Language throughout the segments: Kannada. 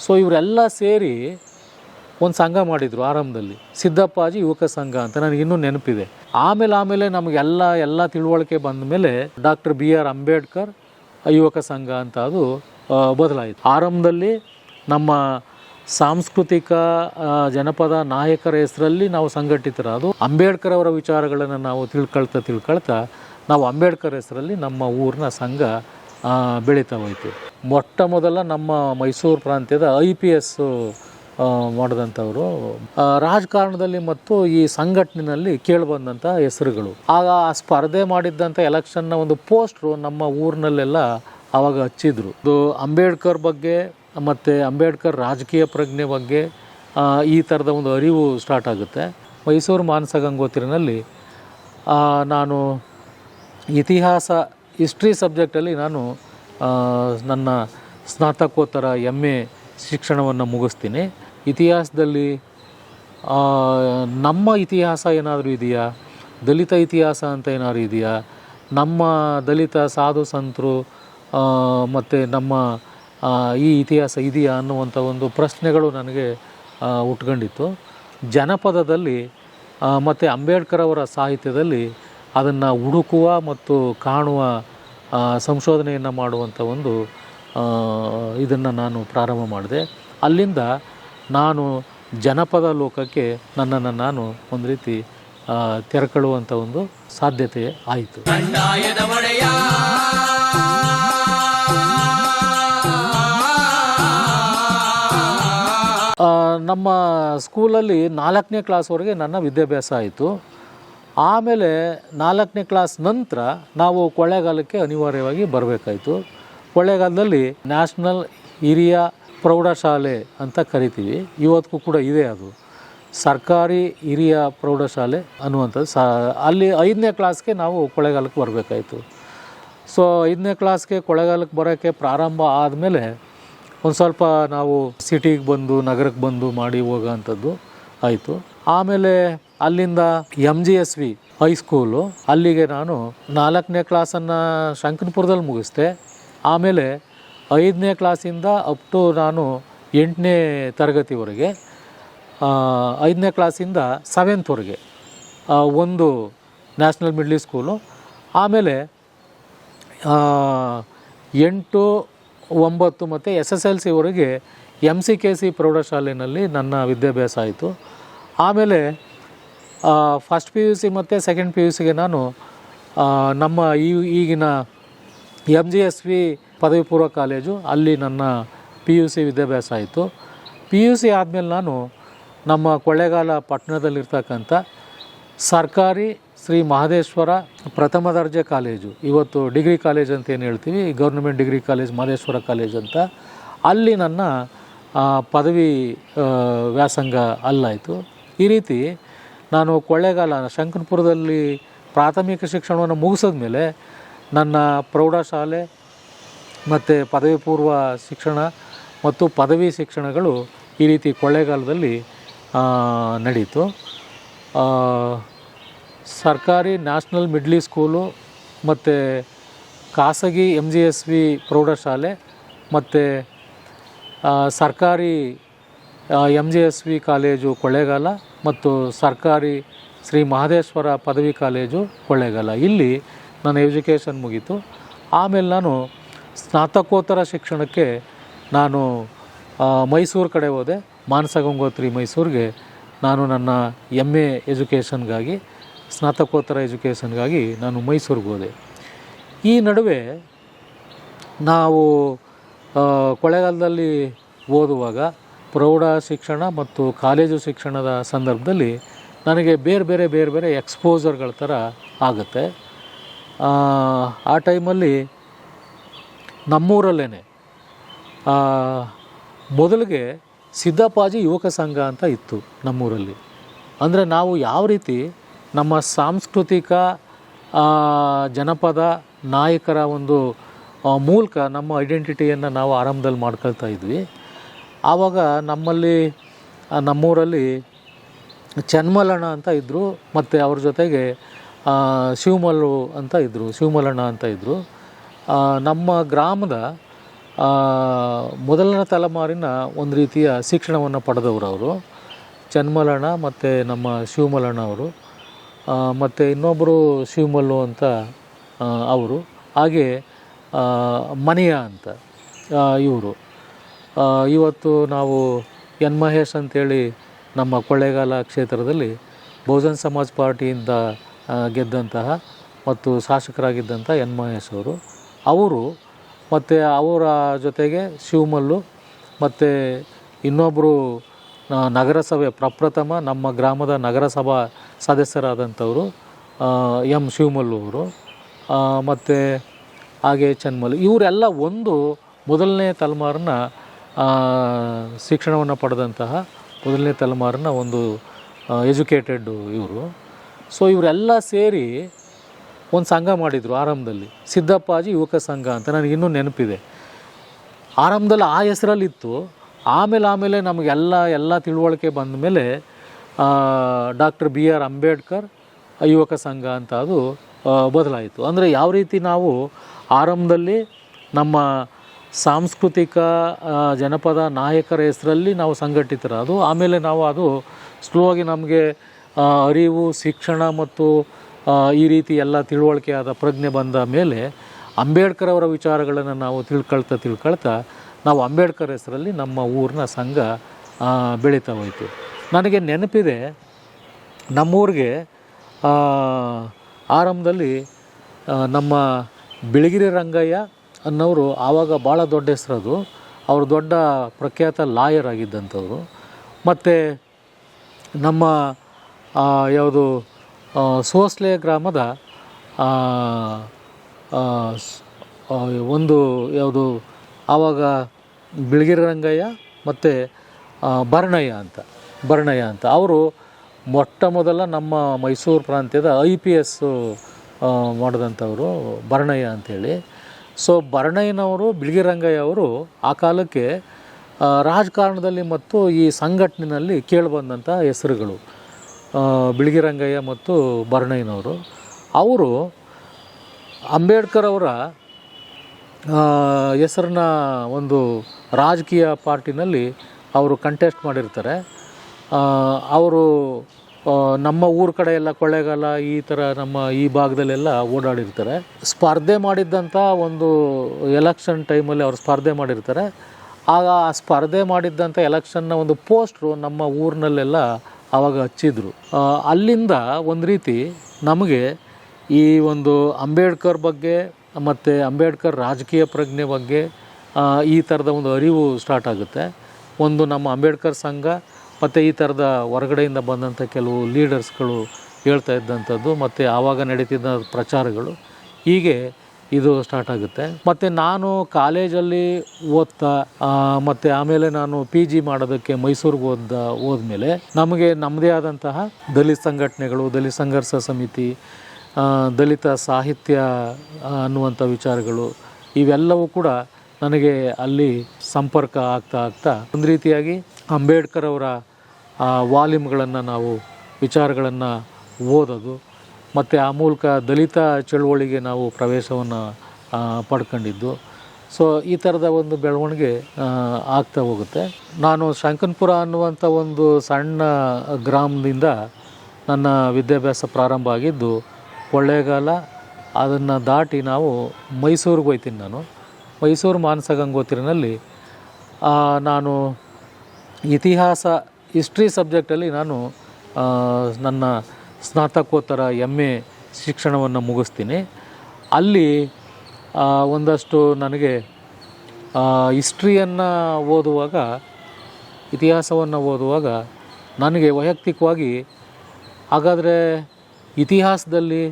ಸೊ ಇವರೆಲ್ಲ ಸೇರಿ ಒಂದು ಸಂಘ ಮಾಡಿದರು ಆರಂಭದಲ್ಲಿ, ಸಿದ್ದಪ್ಪಾಜಿ ಯುವಕ ಸಂಘ ಅಂತ. ನನಗಿನ್ನೂ ನೆನಪಿದೆ. ಆಮೇಲೆ ನಮಗೆಲ್ಲ ತಿಳುವಳಿಕೆ ಬಂದ ಮೇಲೆ ಡಾಕ್ಟರ್ BR ಅಂಬೇಡ್ಕರ್ ಯುವಕ ಸಂಘ ಅಂತ ಅದು ಬದಲಾಯಿತು. ಆರಂಭದಲ್ಲಿ ನಮ್ಮ ಸಾಂಸ್ಕೃತಿಕ ಜನಪದ ನಾಯಕರ ಹೆಸರಲ್ಲಿ ನಾವು ಸಂಘಟಿತರಾದು ಅಂಬೇಡ್ಕರ್ ಅವರ ವಿಚಾರಗಳನ್ನು ನಾವು ತಿಳ್ಕೊಳ್ತಾ ನಾವು ಅಂಬೇಡ್ಕರ್ ಹೆಸರಲ್ಲಿ ನಮ್ಮ ಊರಿನ ಸಂಘ ಬೆಳೀತಾ ಹೋಯಿತು. ಮೊಟ್ಟ ಮೊದಲ ನಮ್ಮ ಮೈಸೂರು ಪ್ರಾಂತ್ಯದ IPS ಮಾಡಿದಂಥವರು ರಾಜಕಾರಣದಲ್ಲಿ ಮತ್ತು ಈ ಸಂಘಟನೆಯಲ್ಲಿ ಕೇಳಿಬಂದಂಥ ಹೆಸರುಗಳು. ಆಗ ಆ ಸ್ಪರ್ಧೆ ಮಾಡಿದ್ದಂಥ ಎಲೆಕ್ಷನ್ನ ಒಂದು ಪೋಸ್ಟ್ರು ನಮ್ಮ ಊರಿನಲ್ಲೆಲ್ಲ ಆವಾಗ ಹಚ್ಚಿದ್ರು. ಇದು ಅಂಬೇಡ್ಕರ್ ಬಗ್ಗೆ ಮತ್ತು ಅಂಬೇಡ್ಕರ್ ರಾಜಕೀಯ ಪ್ರಜ್ಞೆ ಬಗ್ಗೆ ಈ ಥರದ ಒಂದು ಅರಿವು ಸ್ಟಾರ್ಟ್ ಆಗುತ್ತೆ. ಮೈಸೂರು ಮಾನಸ ಗಂಗೋತ್ರಿನಲ್ಲಿ ನಾನು ಹಿಸ್ಟ್ರಿ ಸಬ್ಜೆಕ್ಟಲ್ಲಿ ನಾನು ನನ್ನ ಸ್ನಾತಕೋತ್ತರ MA ಶಿಕ್ಷಣವನ್ನು ಮುಗಿಸ್ತೀನಿ. ಇತಿಹಾಸದಲ್ಲಿ ನಮ್ಮ ಇತಿಹಾಸ ಏನಾದರೂ ಇದೆಯಾ, ದಲಿತ ಇತಿಹಾಸ ಅಂತ ಏನಾದರೂ ಇದೆಯಾ, ನಮ್ಮ ದಲಿತ ಸಾಧು ಸಂತರು ಮತ್ತು ನಮ್ಮ ಈ ಇತಿಹಾಸ ಇದೆಯಾ ಅನ್ನುವಂಥ ಒಂದು ಪ್ರಶ್ನೆಗಳು ನನಗೆ ಹುಟ್ಕೊಂಡಿತ್ತು. ಜನಪದದಲ್ಲಿ ಮತ್ತು ಅಂಬೇಡ್ಕರ್ ಅವರ ಸಾಹಿತ್ಯದಲ್ಲಿ ಅದನ್ನು ಹುಡುಕುವ ಮತ್ತು ಕಾಣುವ ಸಂಶೋಧನೆಯನ್ನು ಮಾಡುವಂಥ ಒಂದು ಇದನ್ನು ನಾನು ಪ್ರಾರಂಭ ಮಾಡಿದೆ. ಅಲ್ಲಿಂದ ನಾನು ಜನಪದ ಲೋಕಕ್ಕೆ ನನ್ನನ್ನು ನಾನು ಒಂದು ರೀತಿ ತೆರಕೊಳ್ಳುವಂಥ ಒಂದು ಸಾಧ್ಯತೆ ಆಯಿತು. ನಮ್ಮ ಸ್ಕೂಲಲ್ಲಿ 4ನೇ ಕ್ಲಾಸ್ವರೆಗೆ ನನ್ನ ವಿದ್ಯಾಭ್ಯಾಸ ಆಯಿತು. ಆಮೇಲೆ 4ನೇ ಕ್ಲಾಸ್ ನಂತರ ನಾವು ಕೊಳ್ಳೇಗಾಲಕ್ಕೆ ಅನಿವಾರ್ಯವಾಗಿ ಬರಬೇಕಾಯಿತು. ಕೊಳ್ಳೇಗಾಲದಲ್ಲಿ ನ್ಯಾಷನಲ್ ಹಿರಿಯ ಪ್ರೌಢಶಾಲೆ ಅಂತ ಕರಿತೀವಿ, ಇವತ್ತಿಗೂ ಕೂಡ ಇದೆ. ಅದು ಸರ್ಕಾರಿ ಹಿರಿಯ ಪ್ರೌಢಶಾಲೆ ಅನ್ನುವಂಥದ್ದು. ಅಲ್ಲಿ 5ನೇ ಕ್ಲಾಸ್ಗೆ ನಾವು ಕೊಳ್ಳೇಗಾಲಕ್ಕೆ ಬರಬೇಕಾಯಿತು. ಸೊ 5ನೇ ಕ್ಲಾಸ್ಗೆ ಕೊಳ್ಳೇಗಾಲಕ್ಕೆ ಬರೋಕ್ಕೆ ಪ್ರಾರಂಭ ಆದಮೇಲೆ ಒಂದು ಸ್ವಲ್ಪ ನಾವು ಸಿಟಿಗೆ ಬಂದು ನಗರಕ್ಕೆ ಬಂದು ಮಾಡಿ ಹೋಗೋವಂಥದ್ದು ಆಯಿತು. ಆಮೇಲೆ ಅಲ್ಲಿಂದ MGSV ಹೈಸ್ಕೂಲು, ಅಲ್ಲಿಗೆ ನಾನು 4ನೇ ಕ್ಲಾಸನ್ನು ಶಂಕನಪುರದಲ್ಲಿ ಮುಗಿಸ್ದೆ. ಆಮೇಲೆ 5ನೇ ಕ್ಲಾಸಿಂದ ಅಪ್ ಟು ನಾನು 8ನೇ ತರಗತಿವರೆಗೆ, 5ನೇ ಕ್ಲಾಸಿಂದ 7th ಒಂದು ನ್ಯಾಷನಲ್ ಮಿಡ್ಲ್ ಸ್ಕೂಲು. ಆಮೇಲೆ 8, 9 ಮತ್ತು SSLCವರೆಗೆ MCKC ಪ್ರೌಢಶಾಲೆಯಲ್ಲಿ ನನ್ನ ವಿದ್ಯಾಭ್ಯಾಸ ಆಯಿತು. ಆಮೇಲೆ ಫಸ್ಟ್ PUC ಮತ್ತು ಸೆಕೆಂಡ್ PUCಗೆ ನಾನು ನಮ್ಮ ಈಗಿನ MGSV ಪದವಿ ಪೂರ್ವ ಕಾಲೇಜು, ಅಲ್ಲಿ ನನ್ನ PUC ವಿದ್ಯಾಭ್ಯಾಸ ಆಯಿತು. PUC ಆದಮೇಲೆ ನಾನು ನಮ್ಮ ಕೊಳ್ಳೇಗಾಲ ಪಟ್ಟಣದಲ್ಲಿರ್ತಕ್ಕಂಥ ಸರ್ಕಾರಿ ಶ್ರೀ ಮಹದೇಶ್ವರ ಪ್ರಥಮ ದರ್ಜೆ ಕಾಲೇಜು, ಇವತ್ತು ಡಿಗ್ರಿ ಕಾಲೇಜ್ ಅಂತ ಏನು ಹೇಳ್ತೀವಿ, government degree college Mahadeshwara college ಅಂತ, ಅಲ್ಲಿ ನನ್ನ ಪದವಿ ವ್ಯಾಸಂಗ ಅಲ್ಲಾಯಿತು. ಈ ರೀತಿ ನಾನು ಕೊಳ್ಳೇಗಾಲ ಶಂಕನಪುರದಲ್ಲಿ ಪ್ರಾಥಮಿಕ ಶಿಕ್ಷಣವನ್ನು ಮುಗಿಸಿದ ಮೇಲೆ ನನ್ನ ಪ್ರೌಢಶಾಲೆ ಮತ್ತು ಪದವಿ ಪೂರ್ವ ಶಿಕ್ಷಣ ಮತ್ತು ಪದವಿ ಶಿಕ್ಷಣಗಳು ಈ ರೀತಿ ಕೊಳ್ಳೇಗಾಲದಲ್ಲಿ ನಡೀತು. ಸರ್ಕಾರಿ ನ್ಯಾಷನಲ್ ಮಿಡ್ಲ್ ಸ್ಕೂಲು ಮತ್ತು ಖಾಸಗಿ MGSV ಪ್ರೌಢಶಾಲೆ ಮತ್ತು ಸರ್ಕಾರಿ MGSV ಕಾಲೇಜು ಕೊಳ್ಳೇಗಾಲ ಮತ್ತು ಸರ್ಕಾರಿ ಶ್ರೀ ಮಹದೇಶ್ವರ ಪದವಿ ಕಾಲೇಜು ಕೊಳ್ಳೇಗಾಲ, ಇಲ್ಲಿ ನನ್ನ ಎಜುಕೇಷನ್ ಮುಗೀತು. ಆಮೇಲೆ ನಾನು ಸ್ನಾತಕೋತ್ತರ ಶಿಕ್ಷಣಕ್ಕೆ ನಾನು ಮೈಸೂರು ಕಡೆ ಹೋದೆ. ಮಾನಸ ಗಂಗೋತ್ರಿ ಮೈಸೂರಿಗೆ ನಾನು ನನ್ನ MA ಎಜುಕೇಷನ್ಗಾಗಿ, ಸ್ನಾತಕೋತ್ತರ ಎಜುಕೇಷನ್ಗಾಗಿ ನಾನು ಮೈಸೂರಿಗೆ ಹೋದೆ. ಈ ನಡುವೆ ನಾವು ಕೊಳ್ಳೇಗಾಲದಲ್ಲಿ ಓದುವಾಗ ಪ್ರೌಢ ಶಿಕ್ಷಣ ಮತ್ತು ಕಾಲೇಜು ಶಿಕ್ಷಣದ ಸಂದರ್ಭದಲ್ಲಿ ನನಗೆ ಬೇರೆ ಬೇರೆ ಎಕ್ಸ್ಪೋಜರ್ಗಳ ಥರ ಆಗುತ್ತೆ. ಆ ಟೈಮಲ್ಲಿ ನಮ್ಮೂರಲ್ಲೇ ಮೊದಲಿಗೆ ಸಿದ್ದಪ್ಪಾಜಿ ಯುವಕ ಸಂಘ ಅಂತ ಇತ್ತು ನಮ್ಮೂರಲ್ಲಿ. ಅಂದರೆ ನಾವು ಯಾವ ರೀತಿ ನಮ್ಮ ಸಾಂಸ್ಕೃತಿಕ ಜನಪದ ನಾಯಕರ ಒಂದು ಮೂಲಕ ನಮ್ಮ ಐಡೆಂಟಿಟಿಯನ್ನು ನಾವು ಆರಂಭದಲ್ಲಿ ಮಾಡ್ಕೊಳ್ತಾ ಇದ್ವಿ. ಆವಾಗ ನಮ್ಮೂರಲ್ಲಿ ಚನ್ಮಲಣ್ಣ ಅಂತ ಇದ್ದರು, ಮತ್ತು ಅವ್ರ ಜೊತೆಗೆ ಶಿವಮಲ್ಲಣ್ಣ ಅಂತ ಇದ್ದರು. ನಮ್ಮ ಗ್ರಾಮದ ಮೊದಲನೇ ತಲೆಮಾರಿನ ಒಂದು ರೀತಿಯ ಶಿಕ್ಷಣವನ್ನು ಪಡೆದವರು ಅವರು. ಚನ್ಮಲಣ್ಣ ಮತ್ತು ನಮ್ಮ ಶಿವಮಲಣ್ಣ ಅವರು, ಮತ್ತು ಇನ್ನೊಬ್ಬರು ಶಿವಮಲ್ಲು ಅಂತ ಅವರು, ಹಾಗೆ ಮನೆಯ ಅಂತ ಇವರು. ಇವತ್ತು ನಾವು ಎನ್ ಮಹೇಶ್ ಅಂತೇಳಿ ನಮ್ಮ ಕೊಳ್ಳೇಗಾಲ ಕ್ಷೇತ್ರದಲ್ಲಿ ಬಹುಜನ್ ಸಮಾಜ್ ಪಾರ್ಟಿಯಿಂದ ಗೆದ್ದಂತಹ ಮತ್ತು ಶಾಸಕರಾಗಿದ್ದಂಥ ಎನ್ ಮಹೇಶ್ ಅವರು ಮತ್ತು ಅವರ ಜೊತೆಗೆ ಶಿವಮಲ್ಲು ಮತ್ತು ಇನ್ನೊಬ್ಬರು ನಗರಸಭೆ ಪ್ರಪ್ರಥಮ ನಮ್ಮ ಗ್ರಾಮದ ನಗರಸಭಾ ಸದಸ್ಯರಾದಂಥವರು ಎಂ ಶಿವಮಲ್ಲು ಅವರು, ಮತ್ತು ಹಾಗೆ ಚನ್ಮಲ್ಲು, ಇವರೆಲ್ಲ ಒಂದು ಮೊದಲನೇ ತಲೆಮಾರಿನ ಶಿಕ್ಷಣವನ್ನು ಪಡೆದಂತಹ ಮೊದಲನೇ ತಲೆಮಾರಿನ ಒಂದು ಎಜುಕೇಟೆಡ್ ಇವರು. ಸೊ ಇವರೆಲ್ಲ ಸೇರಿ ಒಂದು ಸಂಘ ಮಾಡಿದರು ಆರಂಭದಲ್ಲಿ, ಸಿದ್ದಪ್ಪಾಜಿ ಯುವಕ ಸಂಘ ಅಂತ. ನನಗಿನ್ನೂ ನೆನಪಿದೆ. ಆರಂಭದಲ್ಲಿ ಆ ಹೆಸರಲ್ಲಿತ್ತು. ಆಮೇಲೆ ನಮಗೆಲ್ಲ ತಿಳುವಳಿಕೆ ಬಂದ ಮೇಲೆ ಡಾಕ್ಟರ್ BR ಅಂಬೇಡ್ಕರ್ ಯುವಕ ಸಂಘ ಅಂತ ಅದು ಬದಲಾಯಿತು. ಅಂದರೆ ಯಾವ ರೀತಿ ನಾವು ಆರಂಭದಲ್ಲಿ ನಮ್ಮ ಸಾಂಸ್ಕೃತಿಕ ಜನಪದ ನಾಯಕರ ಹೆಸರಲ್ಲಿ ನಾವು ಸಂಘಟಿತರಾದು, ಆಮೇಲೆ ನಾವು ಅದು ಸ್ಲೋವಾಗಿ ನಮಗೆ ಅರಿವು, ಶಿಕ್ಷಣ ಮತ್ತು ಈ ರೀತಿ ಎಲ್ಲ ತಿಳುವಳಿಕೆಯಾದ ಪ್ರಜ್ಞೆ ಬಂದ ಮೇಲೆ ಅಂಬೇಡ್ಕರ್ ಅವರ ವಿಚಾರಗಳನ್ನು ನಾವು ತಿಳ್ಕೊಳ್ತಾ ನಾವು ಅಂಬೇಡ್ಕರ್ ಹೆಸರಲ್ಲಿ ನಮ್ಮ ಊರಿನ ಸಂಘ ಬೆಳೀತಾ ಹೋಯಿತು. ನನಗೆ ನೆನಪಿದೆ, ನಮ್ಮೂರಿಗೆ ಆರಂಭದಲ್ಲಿ ನಮ್ಮ ಬಿಳಿಗಿರಿ ರಂಗಯ್ಯ ಅನ್ನೋರು ಆವಾಗ ಭಾಳ ದೊಡ್ಡ ಹೆಸರದು. ಅವರು ದೊಡ್ಡ ಪ್ರಖ್ಯಾತ ಲಾಯರ್ ಆಗಿದ್ದಂಥವ್ರು. ಮತ್ತು ನಮ್ಮ ಯಾವುದು ಸೋಸ್ಲೆ ಗ್ರಾಮದ ಒಂದು ಯಾವುದು ಆವಾಗ ಬಿಳಿಗಿರಿ ರಂಗಯ್ಯ ಮತ್ತು ಭರಣಯ್ಯ ಅಂತ ಅವರು ಮೊಟ್ಟ ಮೊದಲ ನಮ್ಮ ಮೈಸೂರು ಪ್ರಾಂತ್ಯದ IPS ಮಾಡಿದಂಥವರು ಭರಣಯ್ಯ ಅಂಥೇಳಿ. ಸೊ ಭರಣಯ್ಯನವರು, ಬಿಳಿಗಿರಿ ರಂಗಯ್ಯ ಅವರು ಆ ಕಾಲಕ್ಕೆ ರಾಜಕಾರಣದಲ್ಲಿ ಮತ್ತು ಈ ಸಂಘಟನೆಯಲ್ಲಿ ಕೇಳಿಬಂದಂಥ ಹೆಸರುಗಳು ಬಿಳಿಗಿರಿ ರಂಗಯ್ಯ ಮತ್ತು ಭರಣಯ್ಯನವರು. ಅವರು ಅಂಬೇಡ್ಕರ್ ಅವರ ಹೆಸರನ್ನ ಒಂದು ರಾಜಕೀಯ ಪಾರ್ಟಿನಲ್ಲಿ ಅವರು ಕಂಟೆಸ್ಟ್ ಮಾಡಿರ್ತಾರೆ. ಅವರು ನಮ್ಮ ಊರ ಕಡೆ ಎಲ್ಲ ಕೊಳ್ಳೇಗಾಲ ಈ ಥರ ನಮ್ಮ ಈ ಭಾಗದಲ್ಲೆಲ್ಲ ಓಡಾಡಿರ್ತಾರೆ. ಸ್ಪರ್ಧೆ ಮಾಡಿದ್ದಂಥ ಒಂದು ಎಲೆಕ್ಷನ್ ಟೈಮಲ್ಲಿ ಅವರು ಸ್ಪರ್ಧೆ ಮಾಡಿರ್ತಾರೆ. ಆಗ ಆ ಸ್ಪರ್ಧೆ ಮಾಡಿದ್ದಂಥ ಎಲೆಕ್ಷನ್ನ ಒಂದು ಪೋಸ್ಟ್ರು ನಮ್ಮ ಊರಿನಲ್ಲೆಲ್ಲ ಆವಾಗ ಹಚ್ಚಿದ್ರು. ಅಲ್ಲಿಂದ ಒಂದು ರೀತಿ ನಮಗೆ ಈ ಒಂದು ಅಂಬೇಡ್ಕರ್ ಬಗ್ಗೆ ಮತ್ತು ಅಂಬೇಡ್ಕರ್ ರಾಜಕೀಯ ಪ್ರಜ್ಞೆ ಬಗ್ಗೆ ಈ ಥರದ ಒಂದು ಅರಿವು ಸ್ಟಾರ್ಟ್ ಆಗುತ್ತೆ. ಒಂದು ನಮ್ಮ ಅಂಬೇಡ್ಕರ್ ಸಂಘ ಮತ್ತು ಈ ಥರದ ಹೊರಗಡೆಯಿಂದ ಬಂದಂಥ ಕೆಲವು ಲೀಡರ್ಸ್ಗಳು ಹೇಳ್ತಾ ಇದ್ದಂಥದ್ದು ಮತ್ತು ಆವಾಗ ನಡೀತಿದ್ದ ಪ್ರಚಾರಗಳು, ಹೀಗೆ ಇದು ಸ್ಟಾರ್ಟ್ ಆಗುತ್ತೆ. ಮತ್ತು ನಾನು ಕಾಲೇಜಲ್ಲಿ ಓದ್ತಾ ಮತ್ತು ಆಮೇಲೆ ನಾನು PG ಮಾಡೋದಕ್ಕೆ ಮೈಸೂರಿಗೆ ಹೋದ್ಮೇಲೆ ನಮಗೆ ನಮ್ಮದೇ ಆದಂತಹ ದಲಿತ ಸಂಘಟನೆಗಳು, ದಲಿತ ಸಂಘರ್ಷ ಸಮಿತಿ, ದಲಿತ ಸಾಹಿತ್ಯ ಅನ್ನುವಂಥ ವಿಚಾರಗಳು ಇವೆಲ್ಲವೂ ಕೂಡ ನನಗೆ ಅಲ್ಲಿ ಸಂಪರ್ಕ ಆಗ್ತಾ ಒಂದು ರೀತಿಯಾಗಿ ಅಂಬೇಡ್ಕರ್ ಅವರ ವಾಲ್ಯೂಮ್ಗಳನ್ನು ನಾವು ವಿಚಾರಗಳನ್ನು ಓದೋದು ಮತ್ತು ಆ ಮೂಲಕ ದಲಿತ ಚಳುವಳಿಗೆ ನಾವು ಪ್ರವೇಶವನ್ನು ಪಡ್ಕೊಂಡಿದ್ದು. ಸೊ ಈ ಥರದ ಒಂದು ಬೆಳವಣಿಗೆ ಆಗ್ತಾ ಹೋಗುತ್ತೆ. ನಾನು ಶಂಕನಪುರ ಅನ್ನುವಂಥ ಒಂದು ಸಣ್ಣ ಗ್ರಾಮದಿಂದ ನನ್ನ ವಿದ್ಯಾಭ್ಯಾಸ ಪ್ರಾರಂಭ ಆಗಿದ್ದು. ಕೊಳ್ಳೇಗಾಲ ಅದನ್ನು ದಾಟಿ ನಾವು ಮೈಸೂರಿಗೆ ಹೋಗ್ತೀನಿ. ನಾನು ಮೈಸೂರು ಮಾನಸ ಗಂಗೋತ್ರಿನಲ್ಲಿ ನಾನು ಹಿಸ್ಟ್ರಿ ಸಬ್ಜೆಕ್ಟಲ್ಲಿ ನಾನು ನನ್ನ ಸ್ನಾತಕೋತ್ತರ MA ಶಿಕ್ಷಣವನ್ನು ಮುಗಿಸ್ತೀನಿ. ಅಲ್ಲಿ ಒಂದಷ್ಟು ನನಗೆ ಹಿಸ್ಟ್ರಿಯನ್ನು ಓದುವಾಗ, ಇತಿಹಾಸವನ್ನು ಓದುವಾಗ ನನಗೆ ವೈಯಕ್ತಿಕವಾಗಿ ಹಾಗಾದರೆ ಇತಿಹಾಸದಲ್ಲಿ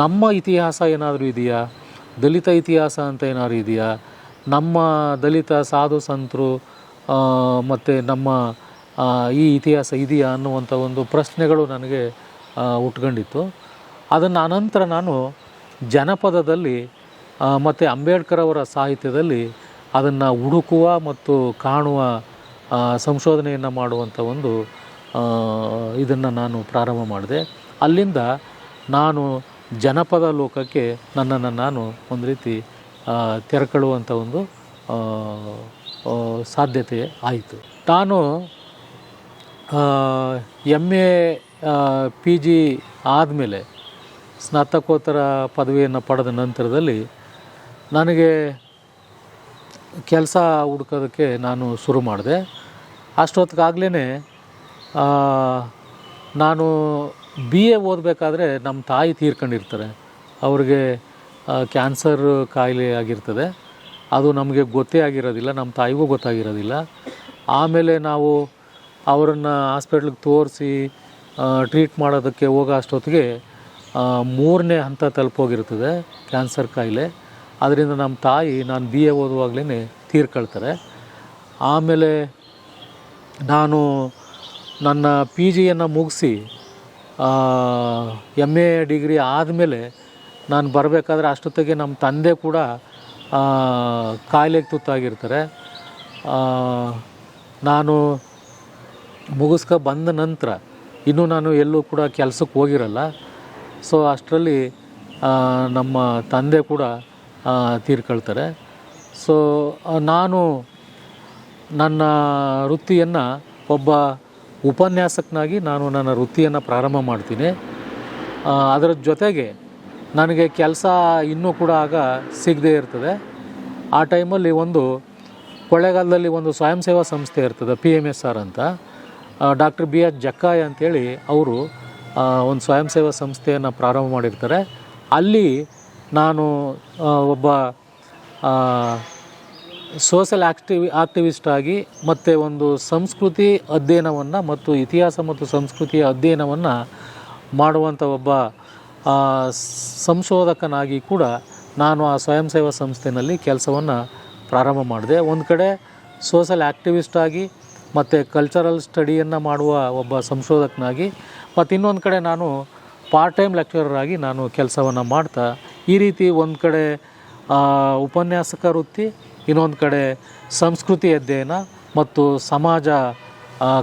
ನಮ್ಮ ಇತಿಹಾಸ ಏನಾದರೂ ಇದೆಯಾ, ದಲಿತ ಇತಿಹಾಸ ಅಂತ ಏನಾದರೂ ಇದೆಯಾ, ನಮ್ಮ ದಲಿತ ಸಾಧು ಸಂತರು ಮತ್ತು ನಮ್ಮ ಈ ಇತಿಹಾಸ ಇದೆಯಾ ಅನ್ನುವಂಥ ಒಂದು ಪ್ರಶ್ನೆಗಳು ನನಗೆ ಹುಟ್ಕೊಂಡಿತ್ತು. ಅದನ್ನು ಅನಂತರ ನಾನು ಜನಪದದಲ್ಲಿ ಮತ್ತು ಅಂಬೇಡ್ಕರ್ ಅವರ ಸಾಹಿತ್ಯದಲ್ಲಿ ಅದನ್ನು ಹುಡುಕುವ ಮತ್ತು ಕಾಣುವ ಸಂಶೋಧನೆಯನ್ನು ಮಾಡುವಂಥ ಒಂದು ಇದನ್ನು ನಾನು ಪ್ರಾರಂಭ ಮಾಡಿದೆ. ಅಲ್ಲಿಂದ ನಾನು ಜನಪದ ಲೋಕಕ್ಕೆ ನನ್ನನ್ನು ನಾನು ಒಂದು ರೀತಿ ತೆರಕೊಳ್ಳುವಂಥ ಒಂದು ಸಾಧ್ಯತೆ ಆಯಿತು. ನಾನು MA PG ಆದಮೇಲೆ ಸ್ನಾತಕೋತ್ತರ ಪದವಿಯನ್ನು ಪಡೆದ ನಂತರದಲ್ಲಿ ನನಗೆ ಕೆಲಸ ಹುಡ್ಕೋದಕ್ಕೆ ನಾನು ಶುರು ಮಾಡಿದೆ. ಅಷ್ಟೊತ್ತಿಗಾಗಲೇ ನಾನು BA ಓದಬೇಕಾದ್ರೆ ನಮ್ಮ ತಾಯಿ ತೀರ್ಕೊಂಡಿರ್ತಾರೆ. ಅವ್ರಿಗೆ ಕ್ಯಾನ್ಸರ್ ಕಾಯಿಲೆ ಆಗಿರ್ತದೆ. ಅದು ನಮಗೆ ಗೊತ್ತೇ ಆಗಿರೋದಿಲ್ಲ, ನಮ್ಮ ತಾಯಿಗೂ ಗೊತ್ತಾಗಿರೋದಿಲ್ಲ. ಆಮೇಲೆ ನಾವು ಅವರನ್ನು ಹಾಸ್ಪಿಟ್ಲಿಗೆ ತೋರಿಸಿ ಟ್ರೀಟ್ ಮಾಡೋದಕ್ಕೆ ಹೋಗೋ ಅಷ್ಟೊತ್ತಿಗೆ 3ನೇ ಹಂತ ತಲುಪೋಗಿರ್ತದೆ ಕ್ಯಾನ್ಸರ್ ಕಾಯಿಲೆ. ಅದರಿಂದ ನಮ್ಮ ತಾಯಿ ನಾನು BA ಓದುವಾಗಲೇ ತೀರ್ಕೊಳ್ತಾರೆ. ಆಮೇಲೆ ನಾನು ನನ್ನ PGಯನ್ನು ಮುಗಿಸಿ MA ಡಿಗ್ರಿ ಆದಮೇಲೆ ನಾನು ಬರಬೇಕಾದ್ರೆ ಅಷ್ಟೊತ್ತಿಗೆ ನಮ್ಮ ತಂದೆ ಕೂಡ ಕಾಯಿಲೆಗೆ ತುತ್ತಾಗಿರ್ತಾರೆ. ನಾನು ಬಂದ ನಂತರ ಇನ್ನೂ ನಾನು ಎಲ್ಲೂ ಕೂಡ ಕೆಲಸಕ್ಕೆ ಹೋಗಿರಲ್ಲ. ಸೊ ಅಷ್ಟರಲ್ಲಿ ನಮ್ಮ ತಂದೆ ಕೂಡ ತೀರ್ಕೊಳ್ತಾರೆ. ಸೊ ನಾನು ನನ್ನ ವೃತ್ತಿಯನ್ನು ಒಬ್ಬ ಉಪನ್ಯಾಸಕನಾಗಿ ನಾನು ನನ್ನ ವೃತ್ತಿಯನ್ನು ಪ್ರಾರಂಭ ಮಾಡ್ತೀನಿ. ಅದರ ಜೊತೆಗೆ ನನಗೆ ಕೆಲಸ ಇನ್ನೂ ಕೂಡ ಆಗ ಸಿಗದೇ ಇರ್ತದೆ. ಆ ಟೈಮಲ್ಲಿ ಕೊಳ್ಳೇಗಾಲದಲ್ಲಿ ಒಂದು ಸ್ವಯಂ ಸೇವಾ ಸಂಸ್ಥೆ ಇರ್ತದೆ, PMSR ಅಂತ. ಡಾಕ್ಟರ್ BR ಜಕ್ಕಾಯ ಅಂಥೇಳಿ ಅವರು ಒಂದು ಸ್ವಯಂ ಸೇವಾ ಸಂಸ್ಥೆಯನ್ನು ಪ್ರಾರಂಭ ಮಾಡಿರ್ತಾರೆ. ಅಲ್ಲಿ ನಾನು ಒಬ್ಬ ಸೋಷಲ್ ಆಕ್ಟಿವಿಸ್ಟ್ ಆಗಿ ಮತ್ತು ಒಂದು ಸಂಸ್ಕೃತಿ ಅಧ್ಯಯನವನ್ನು ಮತ್ತು ಇತಿಹಾಸ ಮತ್ತು ಸಂಸ್ಕೃತಿಯ ಅಧ್ಯಯನವನ್ನು ಮಾಡುವಂಥ ಒಬ್ಬ ಸಂಶೋಧಕನಾಗಿ ಕೂಡ ನಾನು ಆ ಸ್ವಯಂ ಸೇವಾ ಸಂಸ್ಥೆಯಲ್ಲಿ ಕೆಲಸವನ್ನು ಪ್ರಾರಂಭ ಮಾಡಿದೆ. ಒಂದು ಕಡೆ ಸೋಷಲ್ ಆ್ಯಕ್ಟಿವಿಸ್ಟ್ ಆಗಿ ಮತ್ತು ಕಲ್ಚರಲ್ ಸ್ಟಡಿಯನ್ನು ಮಾಡುವ ಒಬ್ಬ ಸಂಶೋಧಕನಾಗಿ, ಮತ್ತು ಇನ್ನೊಂದು ಕಡೆ ನಾನು ಪಾರ್ಟ್ ಟೈಮ್ ಲೆಕ್ಚರರ್ ಆಗಿ ನಾನು ಕೆಲಸವನ್ನು ಮಾಡ್ತಾ ಈ ರೀತಿ ಒಂದು ಕಡೆ ಉಪನ್ಯಾಸಕ ವೃತ್ತಿ, ಇನ್ನೊಂದು ಕಡೆ ಸಂಸ್ಕೃತಿ ಅಧ್ಯಯನ ಮತ್ತು ಸಮಾಜ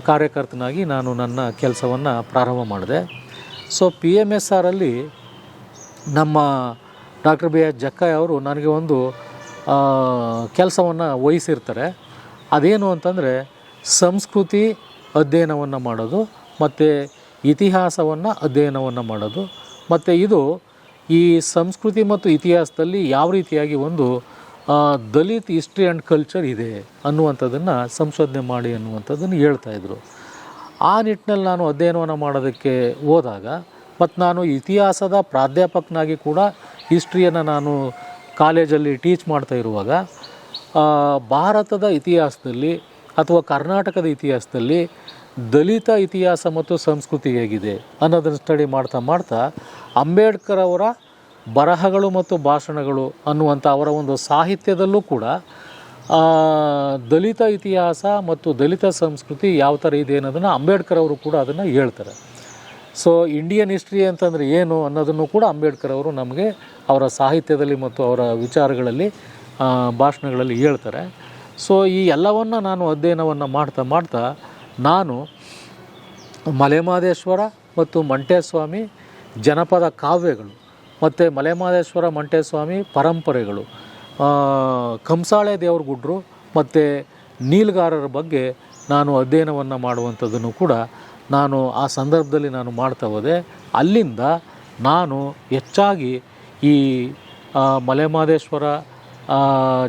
ಕಾರ್ಯಕರ್ತನಾಗಿ ನಾನು ನನ್ನ ಕೆಲಸವನ್ನು ಪ್ರಾರಂಭ ಮಾಡಿದೆ. ಸೊ PMSRಲ್ಲಿ ನಮ್ಮ ಡಾಕ್ಟರ್ BR ಜಕ್ಕಾಯ ಅವರು ನನಗೆ ಒಂದು ಕೆಲಸವನ್ನು ವಹಿಸಿರ್ತಾರೆ. ಅದೇನು ಅಂತಂದರೆ ಸಂಸ್ಕೃತಿ ಅಧ್ಯಯನವನ್ನು ಮಾಡೋದು ಮತ್ತು ಇತಿಹಾಸವನ್ನು ಅಧ್ಯಯನವನ್ನು ಮಾಡೋದು. ಮತ್ತು ಇದು ಈ ಸಂಸ್ಕೃತಿ ಮತ್ತು ಇತಿಹಾಸದಲ್ಲಿ ಯಾವ ರೀತಿಯಾಗಿ ಒಂದು ದಲಿತ್ ಹಿಸ್ಟ್ರಿ ಆ್ಯಂಡ್ ಕಲ್ಚರ್ ಇದೆ ಅನ್ನುವಂಥದ್ದನ್ನು ಸಂಶೋಧನೆ ಮಾಡಿ ಅನ್ನುವಂಥದ್ದನ್ನು ಹೇಳ್ತಾಯಿದ್ರು. ಆ ನಿಟ್ಟಿನಲ್ಲಿ ನಾನು ಅಧ್ಯಯನವನ್ನು ಮಾಡೋದಕ್ಕೆ ಹೋದಾಗ, ಮತ್ತು ನಾನು ಇತಿಹಾಸದ ಪ್ರಾಧ್ಯಾಪಕನಾಗಿ ಕೂಡ ಹಿಸ್ಟ್ರಿಯನ್ನು ನಾನು ಕಾಲೇಜಲ್ಲಿ ಟೀಚ್ ಮಾಡ್ತಾ ಇರುವಾಗ ಭಾರತದ ಇತಿಹಾಸದಲ್ಲಿ ಅಥವಾ ಕರ್ನಾಟಕದ ಇತಿಹಾಸದಲ್ಲಿ ದಲಿತ ಇತಿಹಾಸ ಮತ್ತು ಸಂಸ್ಕೃತಿ ಹೇಗಿದೆ ಅನ್ನೋದನ್ನು ಸ್ಟಡಿ ಮಾಡ್ತಾ ಅಂಬೇಡ್ಕರ್ ಅವರ ಬರಹಗಳು ಮತ್ತು ಭಾಷಣಗಳು ಅನ್ನುವಂಥ ಅವರ ಒಂದು ಸಾಹಿತ್ಯದಲ್ಲೂ ಕೂಡ ದಲಿತ ಇತಿಹಾಸ ಮತ್ತು ದಲಿತ ಸಂಸ್ಕೃತಿ ಯಾವ ಥರ ಇದೆ ಅನ್ನೋದನ್ನು ಅಂಬೇಡ್ಕರ್ ಅವರು ಕೂಡ ಅದನ್ನು ಹೇಳ್ತಾರೆ. ಸೊ ಇಂಡಿಯನ್ ಹಿಸ್ಟ್ರಿ ಅಂತಂದರೆ ಏನು ಅನ್ನೋದನ್ನು ಕೂಡ ಅಂಬೇಡ್ಕರ್ ಅವರು ನಮಗೆ ಅವರ ಸಾಹಿತ್ಯದಲ್ಲಿ ಮತ್ತು ಅವರ ವಿಚಾರಗಳಲ್ಲಿ ಭಾಷಣಗಳಲ್ಲಿ ಹೇಳ್ತಾರೆ. ಸೊ ಈ ಎಲ್ಲವನ್ನು ನಾನು ಅಧ್ಯಯನವನ್ನು ಮಾಡ್ತಾ ನಾನು ಮಲೆಮಹದೇಶ್ವರ ಮತ್ತು ಮಂಟೇಸ್ವಾಮಿ ಜನಪದ ಕಾವ್ಯಗಳು ಮತ್ತು ಮಲೆಮಹದೇಶ್ವರ ಮಂಟೇಸ್ವಾಮಿ ಪರಂಪರೆಗಳು, ಕಂಸಾಳೆ ದೇವರಗುಡ್ರು ಮತ್ತು ನೀಲ್ಗಾರರ ಬಗ್ಗೆ ನಾನು ಅಧ್ಯಯನವನ್ನು ಮಾಡುವಂಥದ್ದನ್ನು ಕೂಡ ನಾನು ಆ ಸಂದರ್ಭದಲ್ಲಿ ನಾನು ಮಾಡ್ತಾ ಹೋದೆ. ಅಲ್ಲಿಂದ ನಾನು ಹೆಚ್ಚಾಗಿ ಈ ಮಲೆಮಹದೇಶ್ವರ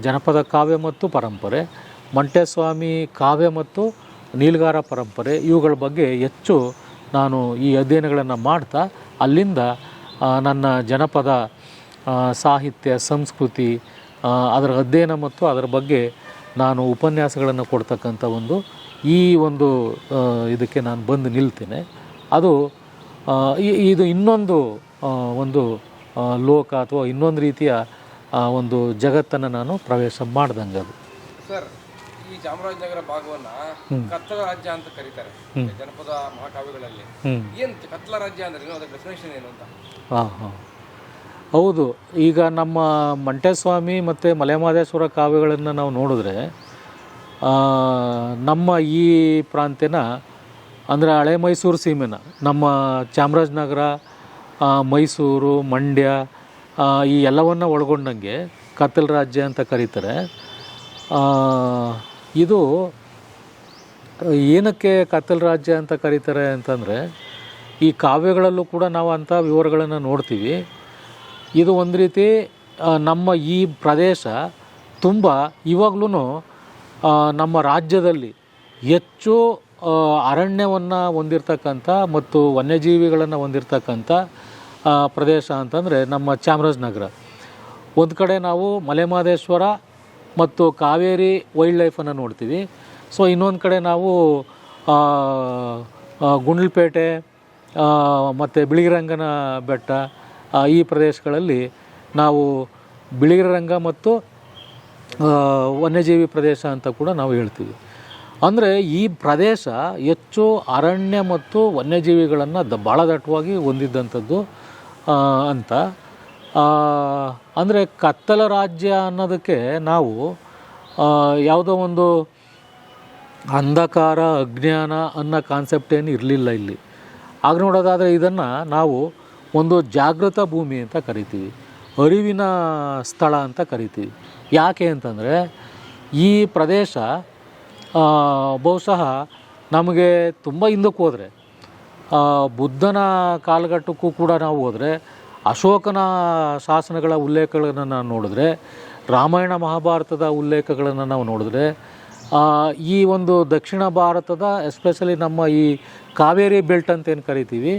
ಜನಪದ ಕಾವ್ಯ ಮತ್ತು ಪರಂಪರೆ, ಮಂಟೇಸ್ವಾಮಿ ಕಾವ್ಯ ಮತ್ತು ನೀಲ್ಗಾರ ಪರಂಪರೆ, ಇವುಗಳ ಬಗ್ಗೆ ಹೆಚ್ಚು ನಾನು ಈ ಅಧ್ಯಯನಗಳನ್ನು ಮಾಡ್ತಾ ಅಲ್ಲಿಂದ ನನ್ನ ಜನಪದ ಸಾಹಿತ್ಯ ಸಂಸ್ಕೃತಿ ಅದರ ಅಧ್ಯಯನ ಮತ್ತು ಅದರ ಬಗ್ಗೆ ನಾನು ಉಪನ್ಯಾಸಗಳನ್ನು ಕೊಡ್ತಕ್ಕಂಥ ಈ ಒಂದು ಇದಕ್ಕೆ ನಾನು ಬಂದು ನಿಲ್ತೇನೆ. ಅದು ಇದು ಇನ್ನೊಂದು ಒಂದು ಲೋಕ ಅಥವಾ ಇನ್ನೊಂದು ರೀತಿಯ ಒಂದು ಜಗತ್ತನ್ನು ನಾನು ಪ್ರವೇಶ ಮಾಡ್ದಂಗೆ. ಅದು ಸರ್, ಈ ಚಾಮರಾಜನಗರ ಭಾಗವನ್ನು ಕತ್ತಲ ರಾಜ್ಯ ಅಂತ ಕರೀತಾರೆ ಜನಪದ ಮಹಾಕಾವ್ಯಗಳಲ್ಲಿ. ಏನು ಕತ್ತಲ ರಾಜ್ಯ ಅಂದರೆ ಅದರ ಡೆಫಿನೇಷನ್ ಏನು ಅಂತ? ಹಾಂ, ಹೌದು. ಈಗ ನಮ್ಮ ಮಂಟೇಸ್ವಾಮಿ ಮತ್ತು ಮಲೆಮಹದೇಶ್ವರ ಕಾವ್ಯಗಳನ್ನು ನಾವು ನೋಡಿದ್ರೆ ನಮ್ಮ ಈ ಪ್ರಾಂತ್ಯನ ಅಂದರೆ ಹಳೆ ಮೈಸೂರು ಸೀಮೆನ, ನಮ್ಮ ಚಾಮರಾಜನಗರ ಮೈಸೂರು, ಮಂಡ್ಯ ಈ ಎಲ್ಲವನ್ನು ಒಳಗೊಂಡಂಗೆ ಕತ್ತಲ ರಾಜ್ಯ ಅಂತ ಕರೀತಾರೆ. ಇದು ಏನಕ್ಕೆ ಕತ್ತಲ ರಾಜ್ಯ ಅಂತ ಕರೀತಾರೆ ಅಂತಂದರೆ, ಈ ಕಾವ್ಯಗಳಲ್ಲೂ ಕೂಡ ನಾವು ಅಂಥ ವಿವರಗಳನ್ನು ನೋಡ್ತೀವಿ. ಇದು ಒಂದು ರೀತಿ ನಮ್ಮ ಈ ಪ್ರದೇಶ ತುಂಬ ಇವಾಗ್ಲೂ ನಮ್ಮ ರಾಜ್ಯದಲ್ಲಿ ಹೆಚ್ಚು ಅರಣ್ಯವನ್ನು ಹೊಂದಿರತಕ್ಕಂಥ ಮತ್ತು ವನ್ಯಜೀವಿಗಳನ್ನು ಹೊಂದಿರತಕ್ಕಂಥ ಪ್ರದೇಶ ಅಂತಂದರೆ ನಮ್ಮ ಚಾಮರಾಜನಗರ. ಒಂದು ಕಡೆ ನಾವು ಮಲೆಮಹದೇಶ್ವರ ಮತ್ತು ಕಾವೇರಿ ವೈಲ್ಡ್ ಲೈಫನ್ನು ನೋಡ್ತೀವಿ. ಸೊ ಇನ್ನೊಂದು ಕಡೆ ನಾವು ಗುಂಡ್ಲುಪೇಟೆ ಮತ್ತು ಬಿಳಿಗಿರಿರಂಗನ ಬೆಟ್ಟ ಈ ಪ್ರದೇಶಗಳಲ್ಲಿ ನಾವು ಬಿಳಿಗಿರಿರಂಗ ಮತ್ತು ವನ್ಯಜೀವಿ ಪ್ರದೇಶ ಅಂತ ಕೂಡ ನಾವು ಹೇಳ್ತೀವಿ. ಅಂದರೆ ಈ ಪ್ರದೇಶ ಹೆಚ್ಚು ಅರಣ್ಯ ಮತ್ತು ವನ್ಯಜೀವಿಗಳನ್ನು ಭಾಳ ದಟ್ಟವಾಗಿ ಹೊಂದಿದ್ದಂಥದ್ದು ಅಂತ. ಅಂದರೆ ಕತ್ತಲ ರಾಜ್ಯ ಅನ್ನೋದಕ್ಕೆ ನಾವು ಯಾವುದೋ ಒಂದು ಅಂಧಕಾರ, ಅಜ್ಞಾನ ಅನ್ನೋ ಕಾನ್ಸೆಪ್ಟ್ ಏನು ಇರಲಿಲ್ಲ ಇಲ್ಲಿ. ಆಗ ನೋಡೋದಾದರೆ ಇದನ್ನು ನಾವು ಒಂದು ಜಾಗೃತ ಭೂಮಿ ಅಂತ ಕರಿತೀವಿ, ಅರಿವಿನ ಸ್ಥಳ ಅಂತ ಕರಿತೀವಿ. ಯಾಕೆ ಅಂತಂದರೆ ಈ ಪ್ರದೇಶ ಬಹುಶಃ ನಮಗೆ ತುಂಬ ಹಿಂದಕ್ಕೆ ಹೋದರೆ, ಬುದ್ಧನ ಕಾಲಘಟ್ಟಕ್ಕೂ ಕೂಡ ನಾವು ಹೋದರೆ, ಅಶೋಕನ ಶಾಸನಗಳ ಉಲ್ಲೇಖಗಳನ್ನು ನಾವು ನೋಡಿದ್ರೆ, ರಾಮಾಯಣ ಮಹಾಭಾರತದ ಉಲ್ಲೇಖಗಳನ್ನು ನಾವು ನೋಡಿದ್ರೆ, ಈ ಒಂದು ದಕ್ಷಿಣ ಭಾರತದ ಎಸ್ಪೆಷಲಿ ನಮ್ಮ ಈ ಕಾವೇರಿ ಬೆಲ್ಟ್ ಅಂತ ಏನು ಕರಿತೀವಿ,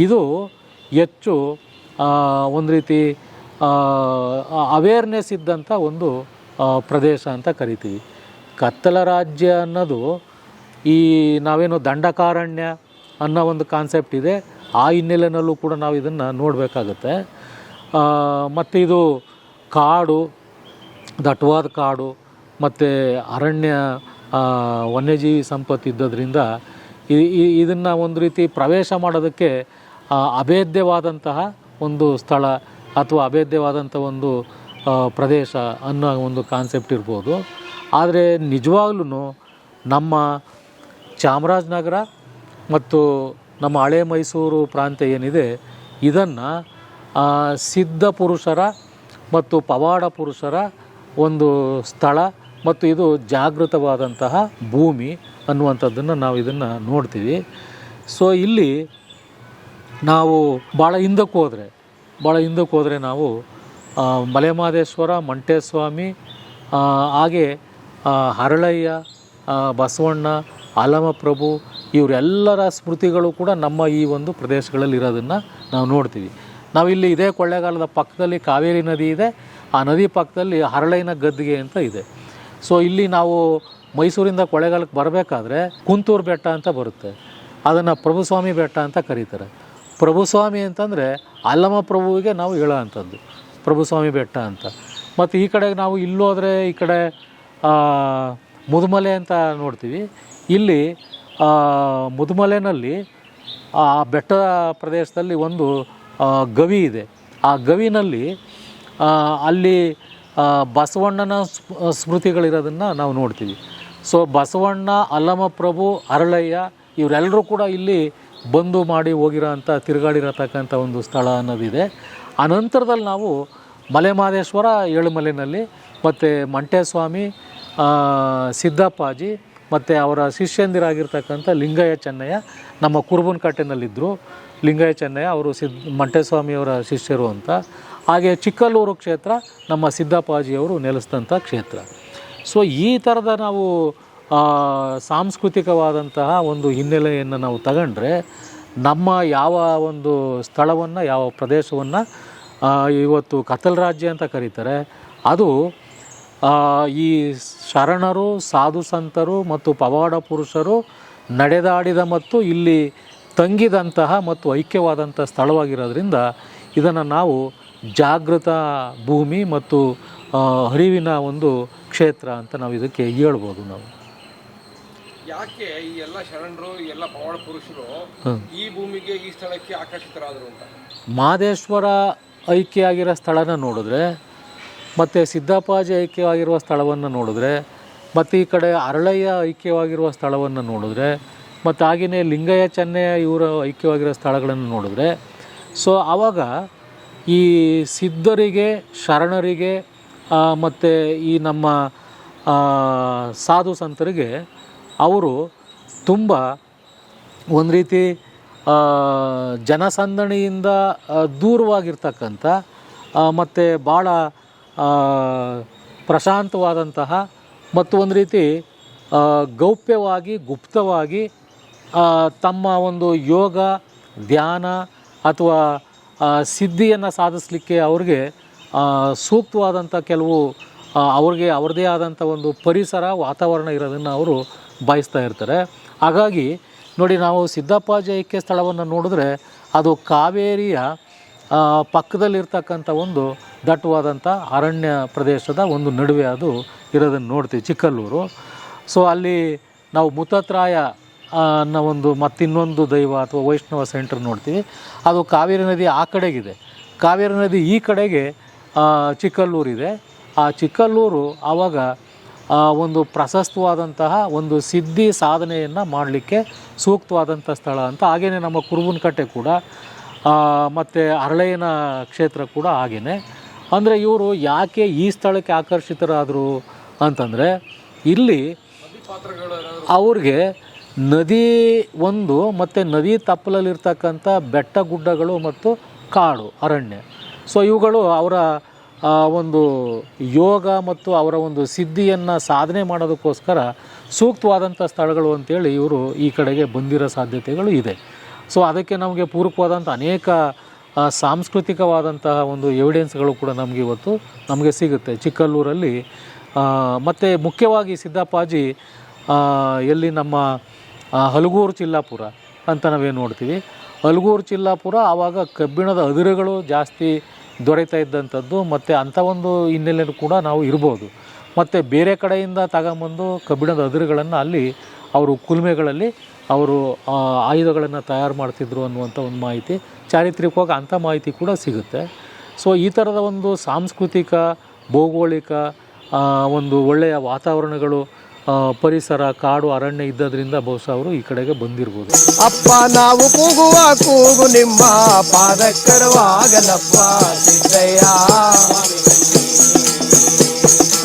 ಇದು ಹೆಚ್ಚು ಒಂದು ರೀತಿ ಅವೇರ್ನೆಸ್ ಇದ್ದಂಥ ಒಂದು ಪ್ರದೇಶ ಅಂತ ಕರಿತೀವಿ. ಕತ್ತಲ ರಾಜ್ಯ ಅನ್ನೋದು ಈ ನಾವೇನು ದಂಡಕಾರಣ್ಯ ಅನ್ನೋ ಒಂದು ಕಾನ್ಸೆಪ್ಟ್ ಇದೆ, ಆ ಹಿನ್ನೆಲೆಯಲ್ಲೂ ಕೂಡ ನಾವು ಇದನ್ನು ನೋಡಬೇಕಾಗತ್ತೆ. ಮತ್ತು ಇದು ಕಾಡು, ದಟ್ಟವಾದ ಕಾಡು ಮತ್ತು ಅರಣ್ಯ ವನ್ಯಜೀವಿ ಸಂಪತ್ತು ಇದ್ದದ್ರಿಂದ ಇದನ್ನು ಒಂದು ರೀತಿ ಪ್ರವೇಶ ಮಾಡೋದಕ್ಕೆ ಅಭೇದ್ಯವಾದಂತಹ ಒಂದು ಸ್ಥಳ ಅಥವಾ ಅಭೇದ್ಯವಾದಂಥ ಒಂದು ಪ್ರದೇಶ ಅನ್ನೋ ಒಂದು ಕಾನ್ಸೆಪ್ಟ್ ಇರ್ಬೋದು. ಆದರೆ ನಿಜವಾಗ್ಲೂ ನಮ್ಮ ಚಾಮರಾಜನಗರ ಮತ್ತು ನಮ್ಮ ಹಳೆ ಮೈಸೂರು ಪ್ರಾಂತ್ಯ ಏನಿದೆ, ಇದನ್ನು ಸಿದ್ಧ ಪುರುಷರ ಮತ್ತು ಪವಾಡ ಪುರುಷರ ಒಂದು ಸ್ಥಳ ಮತ್ತು ಇದು ಜಾಗೃತವಾದಂತಹ ಭೂಮಿ ಅನ್ನುವಂಥದ್ದನ್ನು ನಾವು ಇದನ್ನು ನೋಡ್ತೀವಿ. ಸೊ ಇಲ್ಲಿ ನಾವು ಭಾಳ ಹಿಂದಕ್ಕೆ ಹೋದರೆ ನಾವು ಮಲೆಮಹದೇಶ್ವರ, ಮಂಟೇಸ್ವಾಮಿ, ಹಾಗೆ ಹರಳಯ್ಯ, ಬಸವಣ್ಣ, ಅಲಮಪ್ರಭು ಇವರೆಲ್ಲರ ಸ್ಮೃತಿಗಳು ಕೂಡ ನಮ್ಮ ಈ ಒಂದು ಪ್ರದೇಶಗಳಲ್ಲಿ ಇರೋದನ್ನು ನಾವು ನೋಡ್ತೀವಿ. ನಾವಿಲ್ಲಿ ಇದೇ ಕೊಳ್ಳೇಗಾಲದ ಪಕ್ಕದಲ್ಲಿ ಕಾವೇರಿ ನದಿ ಇದೆ, ಆ ನದಿ ಪಕ್ಕದಲ್ಲಿ ಹರಳಯ್ಯನ ಗದ್ದಿಗೆ ಅಂತ ಇದೆ. ಸೊ ಇಲ್ಲಿ ನಾವು ಮೈಸೂರಿಂದ ಕೊಳ್ಳೇಗಾಲಕ್ಕೆ ಬರಬೇಕಾದ್ರೆ ಕುಂತೂರು ಬೆಟ್ಟ ಅಂತ ಬರುತ್ತೆ, ಅದನ್ನು ಪ್ರಭುಸ್ವಾಮಿ ಬೆಟ್ಟ ಅಂತ ಕರೀತಾರೆ. ಪ್ರಭುಸ್ವಾಮಿ ಅಂತಂದರೆ ಅಲ್ಲಮಪ್ರಭುವಿಗೆ ನಾವು ಹೇಳೋ ಅಂಥದ್ದು ಪ್ರಭುಸ್ವಾಮಿ ಬೆಟ್ಟ ಅಂತ. ಮತ್ತು ಈ ಕಡೆ ನಾವು ಇಲ್ಲೋದ್ರೆ ಈ ಕಡೆ ಮುದುಮಲೆ ಅಂತ ನೋಡ್ತೀವಿ. ಇಲ್ಲಿ ಮುದುಮಲೆನಲ್ಲಿ ಆ ಬೆಟ್ಟ ಪ್ರದೇಶದಲ್ಲಿ ಒಂದು ಗವಿ ಇದೆ. ಆ ಗವಿನಲ್ಲಿ ಅಲ್ಲಿ ಬಸವಣ್ಣನ ಸ್ಮೃತಿಗಳಿರೋದನ್ನು ನಾವು ನೋಡ್ತೀವಿ. ಸೊ ಬಸವಣ್ಣ, ಅಲ್ಲಮಪ್ರಭು, ಹರಳಯ್ಯ ಇವರೆಲ್ಲರೂ ಕೂಡ ಇಲ್ಲಿ ಬಂದು ಮಾಡಿ ಹೋಗಿರೋ ಅಂಥ ತಿರುಗಾಡಿರತಕ್ಕಂಥ ಒಂದು ಸ್ಥಳ ಅನ್ನೋದಿದೆ. ಅನಂತರದಲ್ಲಿ ನಾವು ಮಲೆಮಹದೇಶ್ವರ ಏಳುಮಲೆಯಲ್ಲಿ ಮತ್ತು ಮಂಟೇಸ್ವಾಮಿ, ಸಿದ್ದಪ್ಪಾಜಿ ಮತ್ತು ಅವರ ಶಿಷ್ಯಂದಿರಾಗಿರ್ತಕ್ಕಂಥ ಲಿಂಗಯ್ಯ ಚೆನ್ನಯ್ಯ ನಮ್ಮ ಕುರುಬನಕಟ್ಟೆನಲ್ಲಿದ್ದರು. ಲಿಂಗಯ್ಯ ಚೆನ್ನಯ್ಯ ಅವರು ಮಂಟೇಸ್ವಾಮಿಯವರ ಶಿಷ್ಯರು ಅಂತ. ಹಾಗೆ ಚಿಕ್ಕಲ್ಲೂರು ಕ್ಷೇತ್ರ ನಮ್ಮ ಸಿದ್ದಪ್ಪಾಜಿಯವರು ನೆಲೆಸಿದಂಥ ಕ್ಷೇತ್ರ. ಸೊ ಈ ಥರದ ನಾವು ಸಾಂಸ್ಕೃತಿಕವಾದಂತಹ ಒಂದು ಹಿನ್ನೆಲೆಯನ್ನು ನಾವು ತಗೊಂಡ್ರೆ ನಮ್ಮ ಯಾವ ಒಂದು ಸ್ಥಳವನ್ನು, ಯಾವ ಪ್ರದೇಶವನ್ನು ಇವತ್ತು ಕತ್ತಲ ರಾಜ್ಯ ಅಂತ ಕರೀತಾರೆ, ಅದು ಈ ಶರಣರು, ಸಾಧು ಸಂತರು ಮತ್ತು ಪವಾಡ ಪುರುಷರು ನಡೆದಾಡಿದ ಮತ್ತು ಇಲ್ಲಿ ತಂಗಿದಂತಹ ಮತ್ತು ಐಕ್ಯವಾದಂಥ ಸ್ಥಳವಾಗಿರೋದ್ರಿಂದ ಇದನ್ನು ನಾವು ಜಾಗೃತ ಭೂಮಿ ಮತ್ತು ಅರಿವಿನ ಒಂದು ಕ್ಷೇತ್ರ ಅಂತ ನಾವು ಇದಕ್ಕೆ ಹೇಳ್ಬೋದು. ನಾವು ಯಾಕೆ ಈ ಎಲ್ಲ ಶರಣರು, ಈ ಎಲ್ಲ ಪವಾಡ ಪುರುಷರು ಈ ಭೂಮಿಗೆ, ಈ ಸ್ಥಳಕ್ಕೆ ಆಕರ್ಷಿತರಾದರು ಅಂತ? ಮಹದೇಶ್ವರ ಐಕ್ಯ ಆಗಿರೋ ಸ್ಥಳನ ನೋಡಿದ್ರೆ, ಮತ್ತು ಸಿದ್ದಪ್ಪಾಜಿ ಐಕ್ಯವಾಗಿರುವ ಸ್ಥಳವನ್ನು ನೋಡಿದ್ರೆ, ಮತ್ತು ಈ ಕಡೆ ಹರಳಯ್ಯ ಐಕ್ಯವಾಗಿರುವ ಸ್ಥಳವನ್ನು ನೋಡಿದ್ರೆ, ಮತ್ತು ಹಾಗೆಯೇ ಲಿಂಗಯ್ಯ ಚೆನ್ನಯ್ಯ ಇವರ ಐಕ್ಯವಾಗಿರೋ ಸ್ಥಳಗಳನ್ನು ನೋಡಿದ್ರೆ, ಸೊ ಆವಾಗ ಈ ಸಿದ್ಧರಿಗೆ, ಶರಣರಿಗೆ ಮತ್ತು ಈ ನಮ್ಮ ಸಾಧು ಸಂತರಿಗೆ ಅವರು ತುಂಬ ಒಂದು ರೀತಿ ಜನಸಂದಣಿಯಿಂದ ದೂರವಾಗಿರ್ತಕ್ಕಂಥ ಮತ್ತು ಭಾಳ ಪ್ರಶಾಂತವಾದಂತಹ ಮತ್ತು ಒಂದು ರೀತಿ ಗೌಪ್ಯವಾಗಿ, ಗುಪ್ತವಾಗಿ ತಮ್ಮ ಒಂದು ಯೋಗ, ಧ್ಯಾನ ಅಥವಾ ಸಿದ್ಧಿಯನ್ನು ಸಾಧಿಸಲಿಕ್ಕೆ ಅವ್ರಿಗೆ ಸೂಕ್ತವಾದಂಥ ಕೆಲವು ಅವ್ರಿಗೆ ಅವ್ರದ್ದೇ ಆದಂಥ ಒಂದು ಪರಿಸರ, ವಾತಾವರಣ ಇರೋದನ್ನು ಅವರು ಬಯಸ್ತಾ ಇರ್ತಾರೆ. ಹಾಗಾಗಿ ನೋಡಿ, ನಾವು ಸಿದ್ದಪ್ಪಾಜಿ ಐಕ್ಯ ಸ್ಥಳವನ್ನು ನೋಡಿದ್ರೆ ಅದು ಕಾವೇರಿಯ ಪಕ್ಕದಲ್ಲಿರ್ತಕ್ಕಂಥ ಒಂದು ದಟ್ಟವಾದಂಥ ಅರಣ್ಯ ಪ್ರದೇಶದ ಒಂದು ನಡುವೆ ಅದು ಇರೋದನ್ನು ನೋಡ್ತೀವಿ, ಚಿಕ್ಕಲ್ಲೂರು. ಸೊ ಅಲ್ಲಿ ನಾವು ಮುತ್ತತ್ರಾಯ ಅನ್ನೋ ಒಂದು ಮತ್ತಿನ್ನೊಂದು ದೈವ ಅಥವಾ ವೈಷ್ಣವ ಸೆಂಟರ್ ನೋಡ್ತೀವಿ. ಅದು ಕಾವೇರಿ ನದಿ ಆ ಕಡೆಗಿದೆ. ಕಾವೇರಿ ನದಿ ಈ ಕಡೆಗೆ ಚಿಕ್ಕಲ್ಲೂರಿದೆ. ಆ ಚಿಕ್ಕಲ್ಲೂರು ಆವಾಗ ಒಂದು ಪ್ರಶಸ್ತವಾದಂತಹ ಒಂದು ಸಿದ್ಧಿ ಸಾಧನೆಯನ್ನು ಮಾಡಲಿಕ್ಕೆ ಸೂಕ್ತವಾದಂಥ ಸ್ಥಳ ಅಂತ. ಹಾಗೆಯೇ ನಮ್ಮ ಕುರುಬನಕಟ್ಟೆ ಕೂಡ ಮತ್ತು ಅರಳಯ್ಯನ ಕ್ಷೇತ್ರ ಕೂಡ ಹಾಗೆಯೇ. ಅಂದರೆ ಇವರು ಯಾಕೆ ಈ ಸ್ಥಳಕ್ಕೆ ಆಕರ್ಷಿತರಾದರು ಅಂತಂದರೆ, ಇಲ್ಲಿ ಅವ್ರಿಗೆ ನದಿ ಒಂದು ಮತ್ತು ನದಿ ತಪ್ಪಲಲ್ಲಿರ್ತಕ್ಕಂಥ ಬೆಟ್ಟ ಗುಡ್ಡಗಳು ಮತ್ತು ಕಾಡು, ಅರಣ್ಯ. ಸೊ ಇವುಗಳು ಅವರ ಒಂದು ಯೋಗ ಮತ್ತು ಅವರ ಒಂದು ಸಿದ್ಧಿಯನ್ನು ಸಾಧನೆ ಮಾಡೋದಕ್ಕೋಸ್ಕರ ಸೂಕ್ತವಾದಂಥ ಸ್ಥಳಗಳು ಅಂತೇಳಿ ಇವರು ಈ ಕಡೆಗೆ ಬಂದಿರೋ ಸಾಧ್ಯತೆಗಳು ಇದೆ. ಸೊ ಅದಕ್ಕೆ ನಮಗೆ ಪೂರಕವಾದಂಥ ಅನೇಕ ಸಾಂಸ್ಕೃತಿಕವಾದಂತಹ ಒಂದು ಎವಿಡೆನ್ಸ್ಗಳು ಕೂಡ ನಮಗೆ ಇವತ್ತು ನಮಗೆ ಸಿಗುತ್ತೆ ಚಿಕ್ಕಲ್ಲೂರಲ್ಲಿ. ಮತ್ತು ಮುಖ್ಯವಾಗಿ ಸಿದ್ದಪ್ಪಾಜಿ ಎಲ್ಲಿ ನಮ್ಮ ಹಲಗೂರು ಚಿಲ್ಲಾಪುರ ಅಂತ ನಾವೇನು ನೋಡ್ತೀವಿ. ಹಲಗೂರು ಚಿಲ್ಲಾಪುರ ಆವಾಗ ಕಬ್ಬಿಣದ ಅದಿರುಗಳು ಜಾಸ್ತಿ ದೊರೆತಾ ಇದ್ದಂಥದ್ದು, ಮತ್ತು ಅಂಥ ಒಂದು ಹಿನ್ನೆಲೆಯೂ ಕೂಡ ನಾವು ಇರ್ಬೋದು. ಮತ್ತು ಬೇರೆ ಕಡೆಯಿಂದ ತಗೊಂಬಂದು ಕಬ್ಬಿಣದ ಅದಿರುಗಳನ್ನು ಅಲ್ಲಿ ಅವರು ಕುಲುಮೆಗಳಲ್ಲಿ ಅವರು ಆಯುಧಗಳನ್ನು ತಯಾರು ಮಾಡ್ತಿದ್ರು ಅನ್ನುವಂಥ ಒಂದು ಮಾಹಿತಿ, ಚಾರಿತ್ರಿಕವಾಗಿ ಅಂಥ ಮಾಹಿತಿ ಕೂಡ ಸಿಗುತ್ತೆ. ಸೊ ಈ ಥರದ ಒಂದು ಸಾಂಸ್ಕೃತಿಕ, ಭೌಗೋಳಿಕ ಒಂದು ಒಳ್ಳೆಯ ವಾತಾವರಣಗಳು, ಪರಿಸರ, ಕಾಡು, ಅರಣ್ಯ ಇದ್ದದ್ರಿಂದ ಬಹುಶಃ ಅವರು ಈ ಕಡೆಗೆ ಬಂದಿರ್ಬೋದು. ಅಪ್ಪ ನಾವು ಕೂಗುವ ಕೂಗು ನಿಮ್ಮ ಪಾದಕ್ಕರವಾಗಲಪ್ಪ ಸಿದ್ದಯ್ಯ.